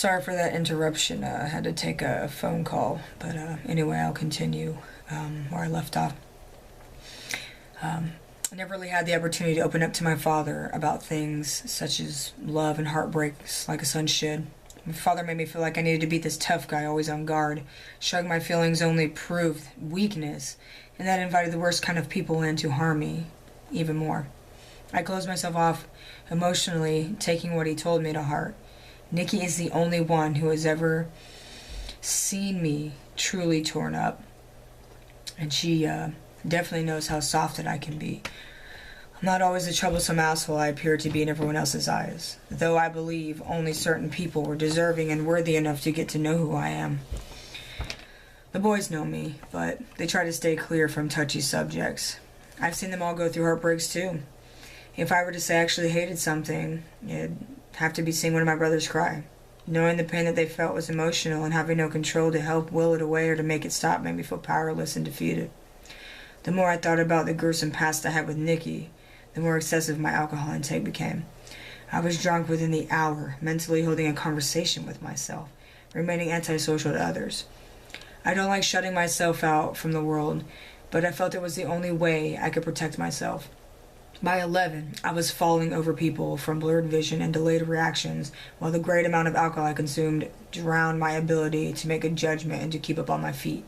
Sorry for that interruption. I had to take a phone call. But anyway, I'll continue where I left off. I never really had the opportunity to open up to my father about things such as love and heartbreaks like a son should. My father made me feel like I needed to be this tough guy, always on guard. Showing my feelings only proved weakness, and that invited the worst kind of people in to harm me even more. I closed myself off emotionally, taking what he told me to heart. Nikki is the only one who has ever seen me truly torn up, and she definitely knows how softened I can be. I'm not always the troublesome asshole I appear to be in everyone else's eyes, though I believe only certain people were deserving and worthy enough to get to know who I am. The boys know me, but they try to stay clear from touchy subjects. I've seen them all go through heartbreaks too. If I were to say I actually hated something, it'd have to be seeing one of my brothers cry. Knowing the pain that they felt was emotional, and having no control to help will it away or to make it stop made me feel powerless and defeated. The more I thought about the gruesome past I had with Nikki, the more excessive my alcohol intake became. I was drunk within the hour, mentally holding a conversation with myself, remaining antisocial to others. I don't like shutting myself out from the world, but I felt it was the only way I could protect myself. By 11, I was falling over people from blurred vision and delayed reactions, while the great amount of alcohol I consumed drowned my ability to make a judgment and to keep up on my feet.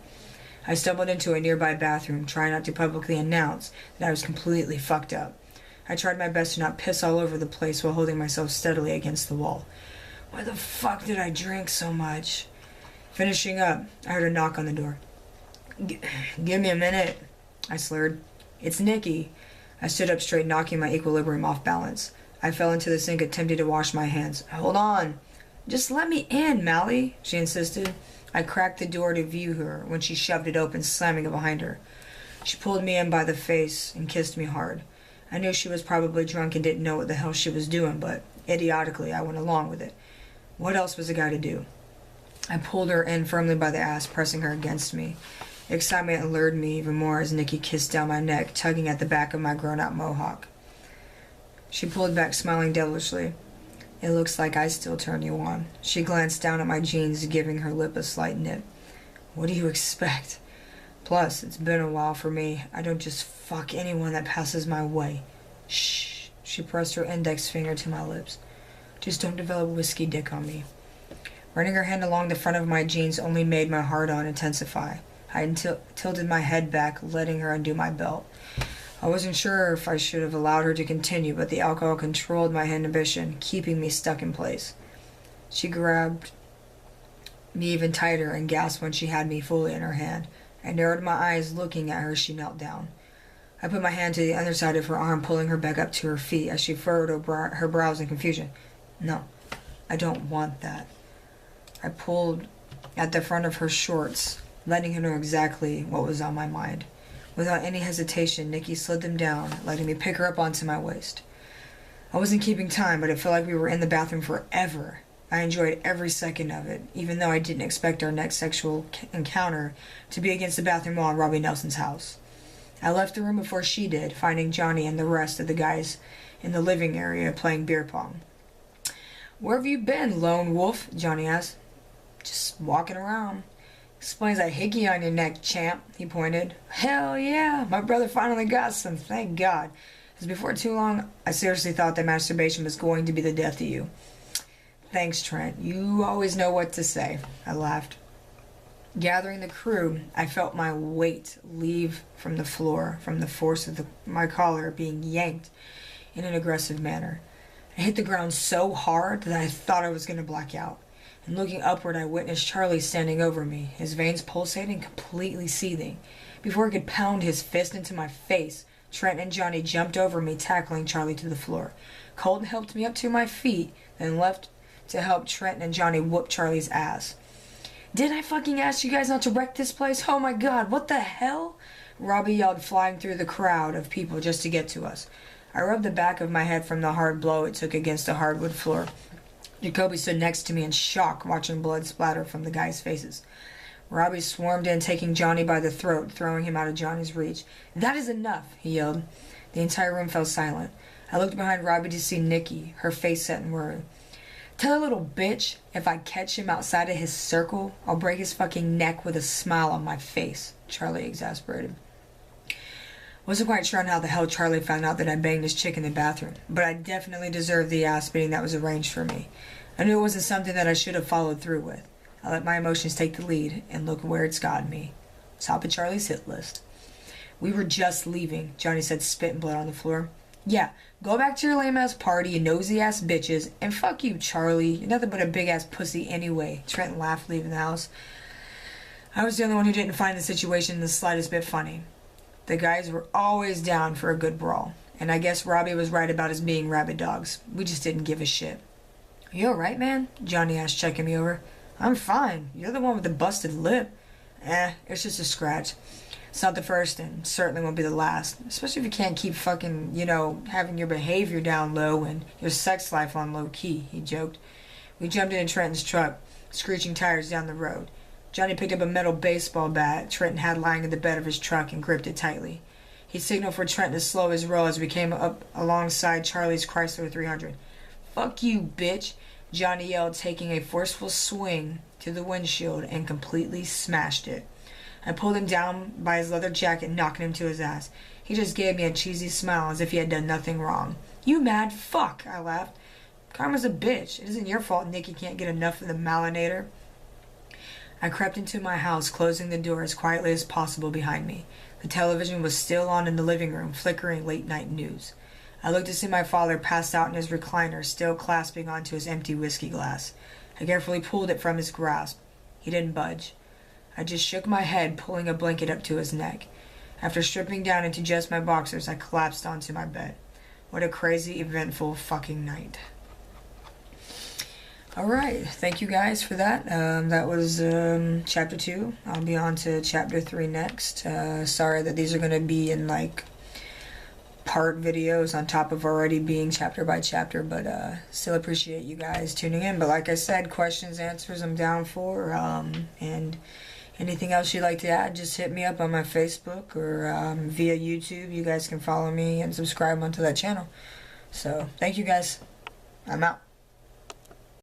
I stumbled into a nearby bathroom, trying not to publicly announce that I was completely fucked up. I tried my best to not piss all over the place while holding myself steadily against the wall. Why the fuck did I drink so much? Finishing up, I heard a knock on the door. Give me a minute, I slurred. It's Nikki. I stood up straight, knocking my equilibrium off balance. I fell into the sink, attempting to wash my hands. Hold on. Just let me in, Mally, she insisted. I cracked the door to view her when she shoved it open, slamming it behind her. She pulled me in by the face and kissed me hard. I knew she was probably drunk and didn't know what the hell she was doing, but idiotically I went along with it. What else was a guy to do? I pulled her in firmly by the ass, pressing her against me. Excitement lured me even more as Nikki kissed down my neck, tugging at the back of my grown-out mohawk. She pulled back, smiling devilishly. It looks like I still turn you on. She glanced down at my jeans, giving her lip a slight nip. What do you expect? Plus, it's been a while for me. I don't just fuck anyone that passes my way. Shh. She pressed her index finger to my lips. Just don't develop whiskey dick on me. Running her hand along the front of my jeans only made my hard-on intensify. I tilted my head back, letting her undo my belt. I wasn't sure if I should have allowed her to continue, but the alcohol controlled my inhibition, keeping me stuck in place. She grabbed me even tighter and gasped when she had me fully in her hand. I narrowed my eyes, looking at her as she knelt down. I put my hand to the underside of her arm, pulling her back up to her feet as she furrowed her brows in confusion. No, I don't want that. I pulled at the front of her shorts, letting her know exactly what was on my mind. Without any hesitation, Nikki slid them down, letting me pick her up onto my waist. I wasn't keeping time, but it felt like we were in the bathroom forever. I enjoyed every second of it, even though I didn't expect our next sexual encounter to be against the bathroom wall in Robbie Nelson's house. I left the room before she did, finding Johnny and the rest of the guys in the living area playing beer pong. Where have you been, lone wolf? Johnny asked. Just walking around. Explains that hickey on your neck, champ, he pointed. Hell yeah, my brother finally got some, thank God. Because before too long, I seriously thought that masturbation was going to be the death of you. Thanks, Trent. You always know what to say, I laughed. Gathering the crew, I felt my weight leave from the floor from the force of my collar being yanked in an aggressive manner. I hit the ground so hard that I thought I was going to black out. And looking upward, I witnessed Charlie standing over me, his veins pulsating, completely seething. Before he could pound his fist into my face, Trent and Johnny jumped over me, tackling Charlie to the floor. Colton helped me up to my feet, then left to help Trent and Johnny whoop Charlie's ass. Didn't I fucking ask you guys not to wreck this place? Oh my God, what the hell? Robbie yelled, flying through the crowd of people just to get to us. I rubbed the back of my head from the hard blow it took against the hardwood floor. Jacoby stood next to me in shock, watching blood splatter from the guys' faces. Robbie swarmed in, taking Johnny by the throat, throwing him out of Johnny's reach. That is enough, he yelled. The entire room fell silent. I looked behind Robbie to see Nikki, her face set in worry. Tell a little bitch if I catch him outside of his circle, I'll break his fucking neck with a smile on my face, Charlie exasperated. Wasn't quite sure on how the hell Charlie found out that I banged his chick in the bathroom, but I definitely deserved the ass beating that was arranged for me. I knew it wasn't something that I should have followed through with. I let my emotions take the lead, and look where it's gotten me. Top of Charlie's hit list. We were just leaving, Johnny said, spitting blood on the floor. Yeah, go back to your lame-ass party, you nosy-ass bitches, and fuck you, Charlie. You're nothing but a big-ass pussy anyway, Trenton laughed, leaving the house. I was the only one who didn't find the situation the slightest bit funny. The guys were always down for a good brawl, and I guess Robbie was right about us being rabid dogs. We just didn't give a shit. You alright, man? Johnny asked, checking me over. I'm fine. You're the one with the busted lip. It's just a scratch. It's not the first and certainly won't be the last. Especially if you can't keep fucking, having your behavior down low and your sex life on low key, he joked. We jumped into Trenton's truck, screeching tires down the road. Johnny picked up a metal baseball bat Trenton had lying in the bed of his truck and gripped it tightly. He signaled for Trenton to slow his roll as we came up alongside Charlie's Chrysler 300. Fuck you, bitch, Johnny yelled, taking a forceful swing to the windshield and completely smashed it. I pulled him down by his leather jacket, knocking him to his ass. He just gave me a cheesy smile as if he had done nothing wrong. You mad fuck, I laughed. Karma's a bitch. It isn't your fault Nicky can't get enough of the Malinator. I crept into my house, closing the door as quietly as possible behind me. The television was still on in the living room, flickering late-night news. I looked to see my father passed out in his recliner, still clasping onto his empty whiskey glass. I carefully pulled it from his grasp. He didn't budge. I just shook my head, pulling a blanket up to his neck. After stripping down into just my boxers, I collapsed onto my bed. What a crazy, eventful fucking night. Alright, thank you guys for that. That was chapter 2. I'll be on to chapter 3 next. Sorry that these are going to be in part videos on top of already being chapter by chapter, but still appreciate you guys tuning in. But like I said, questions, answers I'm down for, and anything else you'd like to add, just hit me up on my Facebook or via YouTube. You guys can follow me and subscribe onto that channel. So thank you guys. I'm out.